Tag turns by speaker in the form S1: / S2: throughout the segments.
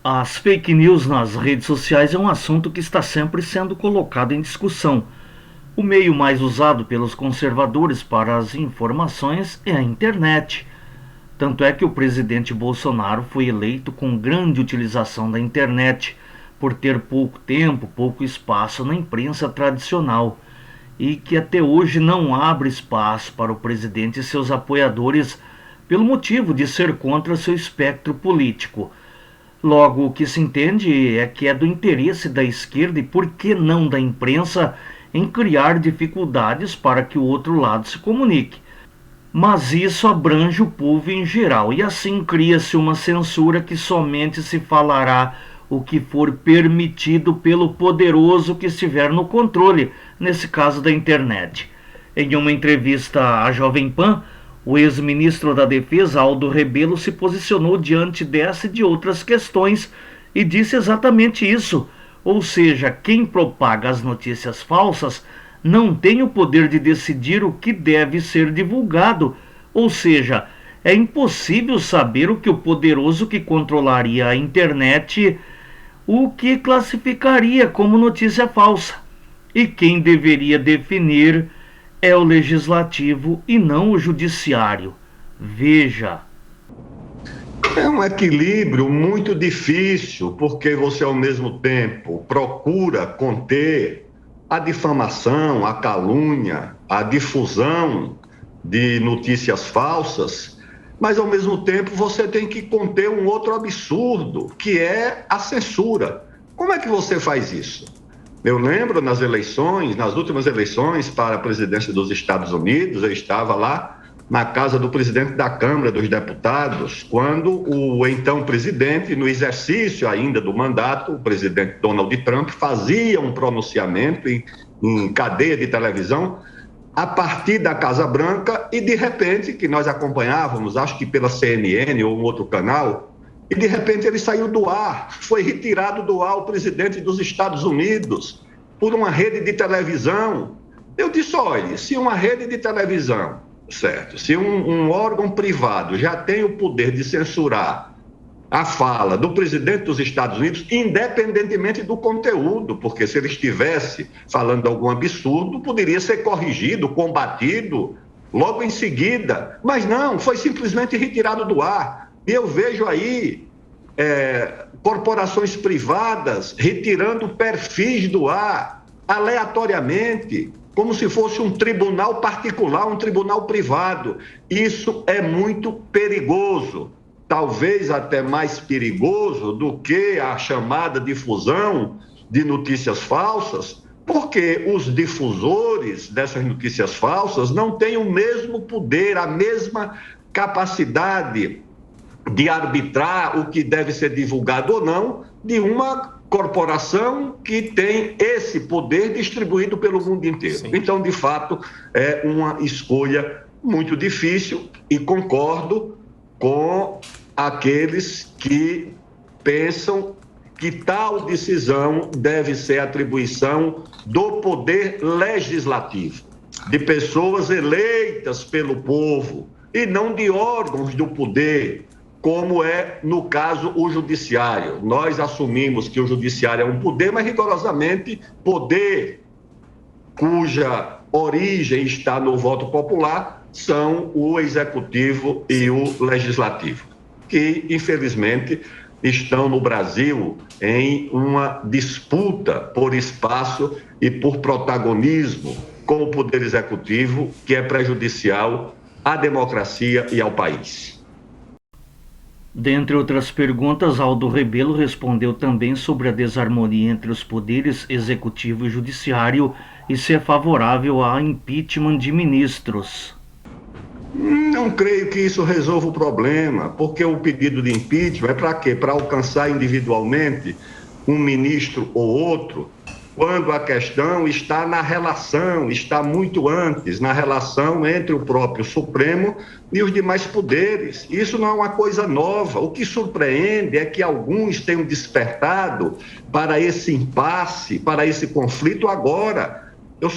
S1: As fake news nas redes sociais é um assunto que está sempre sendo colocado em discussão. O meio mais usado pelos conservadores para as informações é a internet. Tanto é que o presidente Bolsonaro foi eleito com grande utilização da internet, por ter pouco tempo, pouco espaço na imprensa tradicional, e que até hoje não abre espaço para o presidente e seus apoiadores pelo motivo de ser contra seu espectro político. Logo, o que se entende é que é do interesse da esquerda e por que não da imprensa em criar dificuldades para que o outro lado se comunique. Mas isso abrange o povo em geral e assim cria-se uma censura que somente se falará o que for permitido pelo poderoso que estiver no controle, nesse caso da internet. Em uma entrevista à Jovem Pan, o ex-ministro da Defesa, Aldo Rebelo, se posicionou diante dessa e de outras questões e disse exatamente isso. Ou seja, quem propaga as notícias falsas não tem o poder de decidir o que deve ser divulgado. Ou seja, é impossível saber o que o poderoso que controlaria a internet o que classificaria como notícia falsa. E quem deveria definir é o legislativo e não o judiciário. Veja.
S2: É um equilíbrio muito difícil, porque você, ao mesmo tempo, procura conter a difamação, a calúnia, a difusão de notícias falsas, mas, ao mesmo tempo, você tem que conter um outro absurdo, que é a censura. Como é que você faz isso? Eu lembro nas eleições, nas últimas eleições para a presidência dos Estados Unidos, eu estava lá na casa do presidente da Câmara dos Deputados, quando o então presidente, no exercício ainda do mandato, o presidente Donald Trump, fazia um pronunciamento em cadeia de televisão a partir da Casa Branca e, de repente, que nós acompanhávamos, acho que pela CNN ou um outro canal, e de repente ele saiu do ar, foi retirado do ar o presidente dos Estados Unidos por uma rede de televisão. Eu disse, olha, se uma rede de televisão, certo, se um órgão privado já tem o poder de censurar a fala do presidente dos Estados Unidos, independentemente do conteúdo, porque se ele estivesse falando algum absurdo, poderia ser corrigido, combatido logo em seguida, mas não, foi simplesmente retirado do ar. E eu vejo aí corporações privadas retirando perfis do ar, aleatoriamente, como se fosse um tribunal particular, um tribunal privado. Isso é muito perigoso, talvez até mais perigoso do que a chamada difusão de notícias falsas, porque os difusores dessas notícias falsas não têm o mesmo poder, a mesma capacidade de arbitrar o que deve ser divulgado ou não de uma corporação que tem esse poder distribuído pelo mundo inteiro. Sim. Então, de fato, é uma escolha muito difícil e concordo com aqueles que pensam que tal decisão deve ser atribuição do poder legislativo, de pessoas eleitas pelo povo e não de órgãos do poder, como é, no caso, o judiciário. Nós assumimos que o judiciário é um poder, mas rigorosamente poder cuja origem está no voto popular são o executivo e o legislativo, que, infelizmente, estão no Brasil em uma disputa por espaço e por protagonismo com o poder executivo, que é prejudicial à democracia e ao país.
S1: Dentre outras perguntas, Aldo Rebelo respondeu também sobre a desarmonia entre os poderes executivo e judiciário e se é favorável a impeachment de ministros.
S2: Não creio que isso resolva o problema, porque o pedido de impeachment é para quê? Para alcançar individualmente um ministro ou outro, quando a questão está na relação, está muito antes, na relação entre o próprio Supremo e os demais poderes. Isso não é uma coisa nova. O que surpreende é que alguns tenham despertado para esse impasse, para esse conflito agora. Eu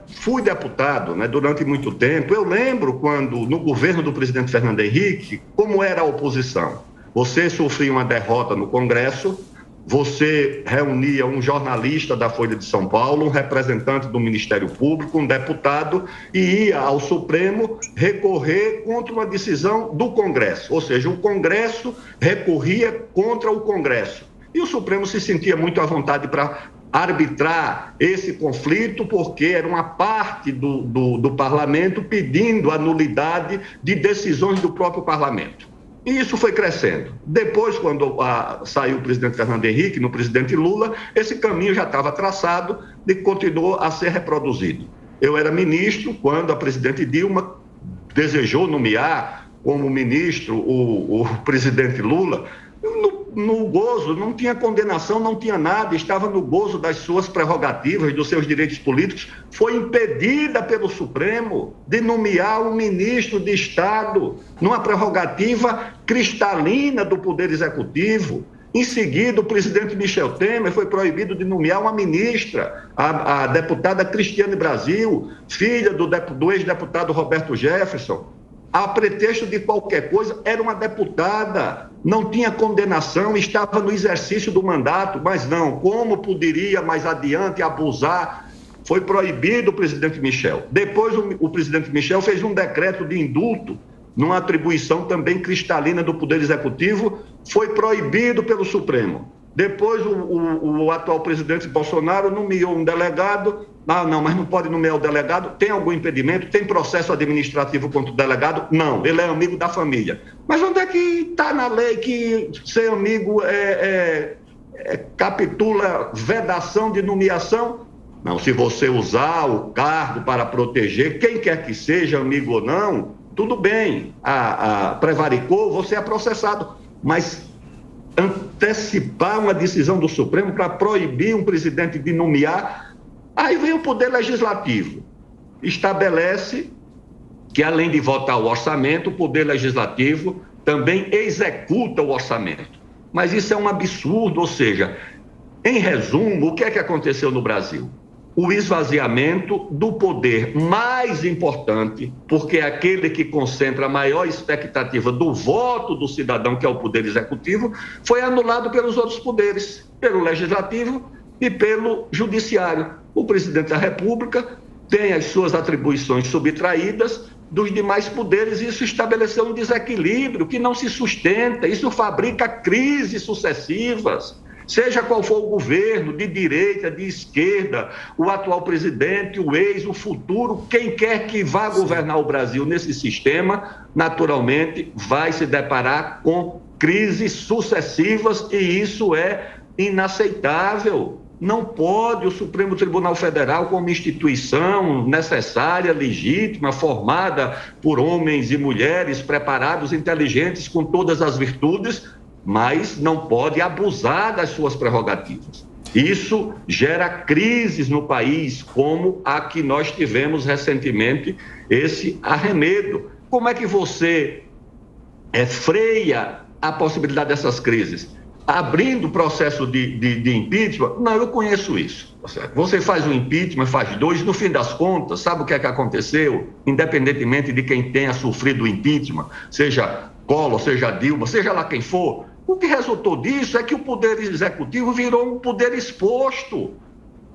S2: fui deputado, né, durante muito tempo. Eu lembro quando, no governo do presidente Fernando Henrique, como era a oposição. Você sofria uma derrota no Congresso, você reunia um jornalista da Folha de São Paulo, um representante do Ministério Público, um deputado, e ia ao Supremo recorrer contra uma decisão do Congresso. Ou seja, o Congresso recorria contra o Congresso. E o Supremo se sentia muito à vontade para arbitrar esse conflito, porque era uma parte do parlamento pedindo a nulidade de decisões do próprio parlamento. E isso foi crescendo. Depois, quando saiu o presidente Fernando Henrique, no presidente Lula, esse caminho já estava traçado e continuou a ser reproduzido. Eu era ministro quando a presidente Dilma desejou nomear como ministro o presidente Lula. No gozo, não tinha condenação, não tinha nada, estava no gozo das suas prerrogativas, dos seus direitos políticos, foi impedida pelo Supremo de nomear um ministro de Estado numa prerrogativa cristalina do Poder Executivo. Em seguida, o presidente Michel Temer foi proibido de nomear uma ministra, a deputada Cristiane Brasil, filha do ex-deputado Roberto Jefferson. A pretexto de qualquer coisa, era uma deputada, não tinha condenação, estava no exercício do mandato, mas não, como poderia mais adiante abusar? Foi proibido o presidente Michel. Depois o presidente Michel fez um decreto de indulto, numa atribuição também cristalina do Poder Executivo, foi proibido pelo Supremo. Depois o atual presidente Bolsonaro nomeou um delegado. Não, mas não pode nomear o delegado. Tem algum impedimento? Tem processo administrativo contra o delegado? Não, ele é amigo da família. Mas onde é que está na lei que ser amigo capitula vedação de nomeação? Não, se você usar o cargo para proteger quem quer que seja, amigo ou não, tudo bem. Prevaricou, você é processado. Mas antecipar uma decisão do Supremo para proibir um presidente de nomear, aí vem o Poder Legislativo, estabelece que, além de votar o orçamento, o Poder Legislativo também executa o orçamento. Mas isso é um absurdo, ou seja, em resumo, o que é que aconteceu no Brasil? O esvaziamento do poder mais importante, porque é aquele que concentra a maior expectativa do voto do cidadão, que é o Poder Executivo, foi anulado pelos outros poderes, pelo Legislativo e pelo Judiciário. O presidente da República tem as suas atribuições subtraídas dos demais poderes, e isso estabeleceu um desequilíbrio que não se sustenta, isso fabrica crises sucessivas. Seja qual for o governo, de direita, de esquerda, o atual presidente, o ex, o futuro, quem quer que vá governar o Brasil nesse sistema, naturalmente vai se deparar com crises sucessivas, e isso é inaceitável. Não pode o Supremo Tribunal Federal, como instituição necessária, legítima, formada por homens e mulheres preparados, inteligentes, com todas as virtudes, mas não pode abusar das suas prerrogativas. Isso gera crises no país, como a que nós tivemos recentemente, esse arremedo. Como é que você freia a possibilidade dessas crises? Abrindo processo de impeachment? Não, eu conheço isso. Você faz um impeachment, faz dois, no fim das contas, sabe o que é que aconteceu? Independentemente de quem tenha sofrido o impeachment, seja Collor, seja Dilma, seja lá quem for, o que resultou disso é que o Poder Executivo virou um poder exposto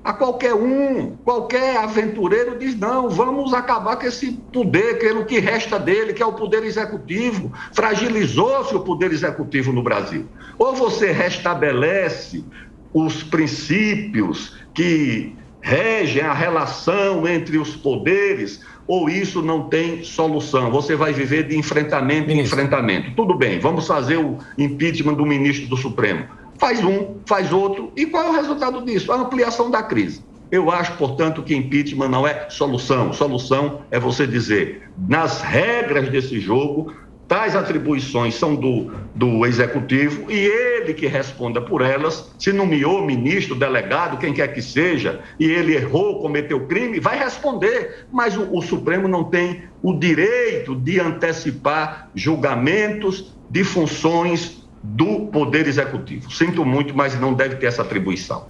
S2: a qualquer um. Qualquer aventureiro diz, não, vamos acabar com esse poder, que é o que resta dele, que é o Poder Executivo. Fragilizou-se o Poder Executivo no Brasil. Ou você restabelece os princípios que regem a relação entre os poderes, ou isso não tem solução. Você vai viver de enfrentamento em enfrentamento. Tudo bem, vamos fazer o impeachment do ministro do Supremo. Faz um, faz outro. E qual é o resultado disso? A ampliação da crise. Eu acho, portanto, que impeachment não é solução. Solução é você dizer, nas regras desse jogo, tais atribuições são do Executivo, e ele que responda por elas. Se nomeou ministro, delegado, quem quer que seja, e ele errou, cometeu crime, vai responder. Mas o Supremo não tem o direito de antecipar julgamentos de funções do Poder Executivo. Sinto muito, mas não deve ter essa atribuição.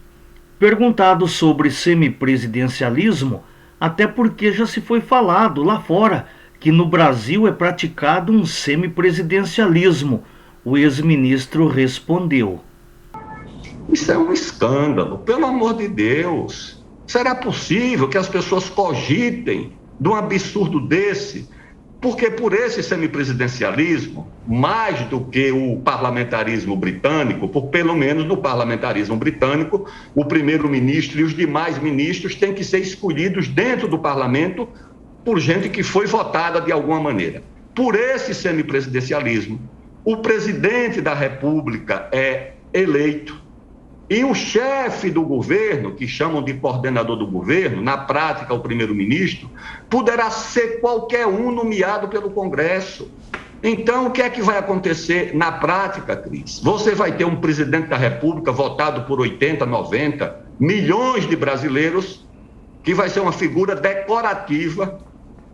S1: Perguntado sobre semipresidencialismo, até porque já se foi falado lá fora que no Brasil é praticado um semipresidencialismo. o ex-ministro respondeu:
S2: Isso é um escândalo, pelo amor de Deus. Será possível que as pessoas cogitem de um absurdo desse? Porque por esse semipresidencialismo, mais do que o parlamentarismo britânico, por pelo menos no parlamentarismo britânico, o primeiro-ministro e os demais ministros têm que ser escolhidos dentro do parlamento por gente que foi votada de alguma maneira. Por esse semipresidencialismo, o presidente da República é eleito e o chefe do governo, que chamam de coordenador do governo, na prática o primeiro-ministro, poderá ser qualquer um nomeado pelo Congresso. Então, o que é que vai acontecer na prática, Cris? Você vai ter um presidente da República votado por 80, 90 milhões de brasileiros, que vai ser uma figura decorativa,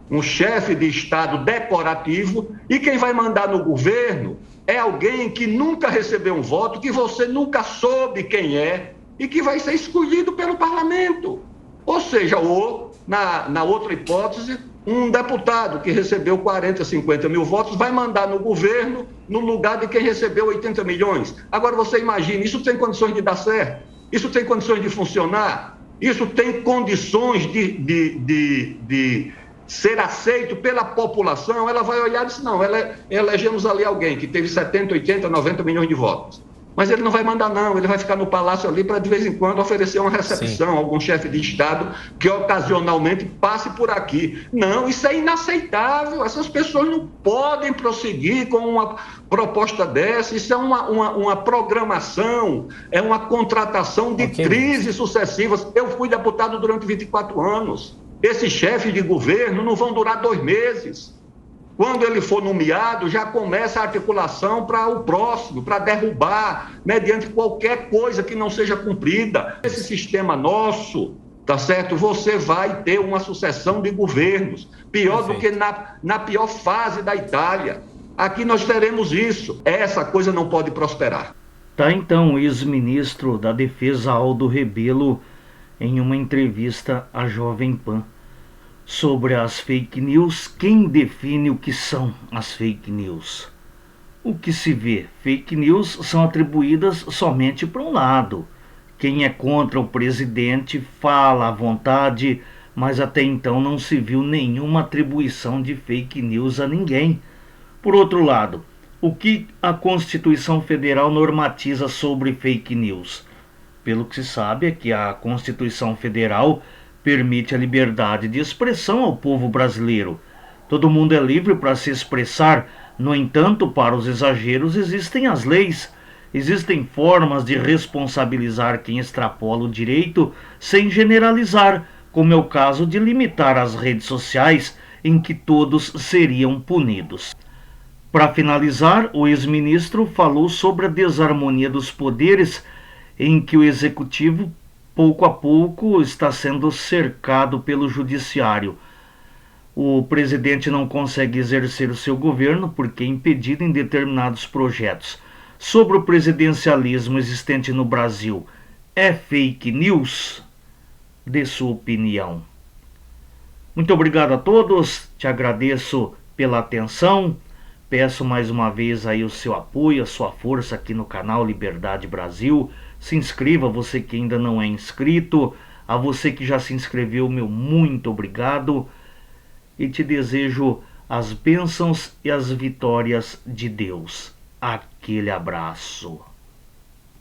S2: um chefe de Estado decorativo, e quem vai mandar no governo é alguém que nunca recebeu um voto, que você nunca soube quem é e que vai ser escolhido pelo parlamento. Ou seja, ou, na outra hipótese, um deputado que recebeu 40, 50 mil votos vai mandar no governo no lugar de quem recebeu 80 milhões. Agora você imagina, isso tem condições de dar certo? Isso tem condições de funcionar? Isso tem condições de ser aceito pela população? Ela vai olhar e dizer, não, elegemos ali alguém que teve 70, 80, 90 milhões de votos. Mas ele não vai mandar, não, ele vai ficar no palácio ali para de vez em quando oferecer uma recepção a algum chefe de Estado que ocasionalmente passe por aqui. Não, isso é inaceitável, essas pessoas não podem prosseguir com uma proposta dessa, isso é uma programação, é uma contratação de crises sucessivas. Eu fui deputado durante 24 anos. Esses chefes de governo não vão durar 2 meses. Quando ele for nomeado, já começa a articulação para o próximo, para derrubar, mediante qualquer coisa que não seja cumprida. Esse sistema nosso, tá certo? Você vai ter uma sucessão de governos, pior do que na pior fase da Itália. Aqui nós teremos isso. Essa coisa não pode prosperar.
S1: Tá então o ex-ministro da Defesa Aldo Rebelo em uma entrevista à Jovem Pan. Sobre as fake news, quem define o que são as fake news? O que se vê, fake news são atribuídas somente para um lado. Quem é contra o presidente fala à vontade, mas até então não se viu nenhuma atribuição de fake news a ninguém. Por outro lado, o que a Constituição Federal normatiza sobre fake news? Pelo que se sabe é que a Constituição Federal permite a liberdade de expressão ao povo brasileiro. Todo mundo é livre para se expressar, no entanto, para os exageros existem as leis. Existem formas de responsabilizar quem extrapola o direito sem generalizar, como é o caso de limitar as redes sociais, em que todos seriam punidos. Para finalizar, o ex-ministro falou sobre a desarmonia dos poderes, em que o executivo pouco a pouco está sendo cercado pelo judiciário. O presidente não consegue exercer o seu governo porque é impedido em determinados projetos. Sobre o presidencialismo existente no Brasil, é fake news? Dê sua opinião. Muito obrigado a todos, te agradeço pela atenção. Peço mais uma vez aí o seu apoio, a sua força aqui no canal Liberdade Brasil. Se inscreva, você que ainda não é inscrito. A você que já se inscreveu, meu muito obrigado. E te desejo as bênçãos e as vitórias de Deus. Aquele abraço.